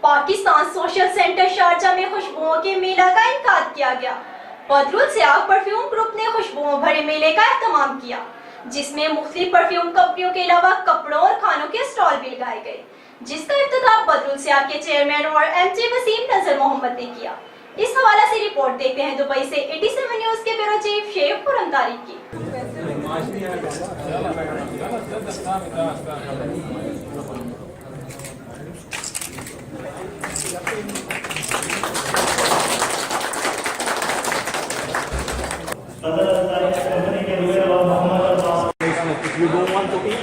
Pakistan social centre Sharjah में खुशबुओं के मेला का इनेकाद किया गया। बदरुल सियाह परफ्यूम ग्रुप ने खुशबुओं भरे मेले का एहतमाम किया, जिसमें मुख्तलिफ परफ्यूम कंपनियों के अलावा कपड़ों और खानों के स्टॉल भी लगाए गए, जिसका इफ्तिताह बदरुल सियाह के चेयरमैन और एमजे वसीम नजर मोहम्मद ने किया। इस हवाले से रिपोर्ट देखते हैं दुबई से 87 न्यूज के ब्यूरो चीफ शेख खुरम तारिक की। You don't want to eat?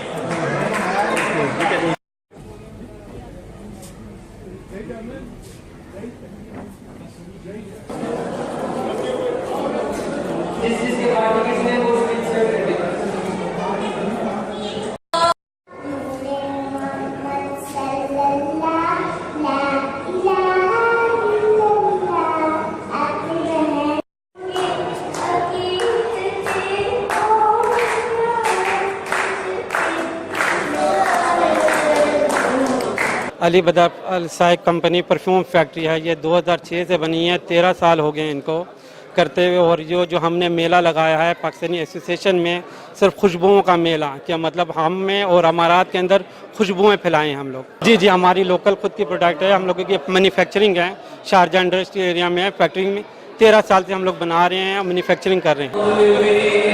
Ali बदर अल साइक कंपनी परफ्यूम फैक्ट्री है। ये 2006 से बनी है, 13 साल हो गए इनको करते हुए। और जो हमने मेला लगाया है पाकिस्तानी एसोसिएशन में, सिर्फ खुशबुओं का मेला, क्या मतलब हम में और अमारात के अंदर खुशबुएं फैलाएं हम लोग। जी, हमारी लोकल खुद की प्रोडक्ट है, हम लोगों की मैन्युफैक्चरिंग है, शारजा इंडस्ट्री एरिया में है। फैक्ट्री में 13 साल से हम लोग बना रहे हैं, मैन्युफैक्चरिंग कर रहे हैं।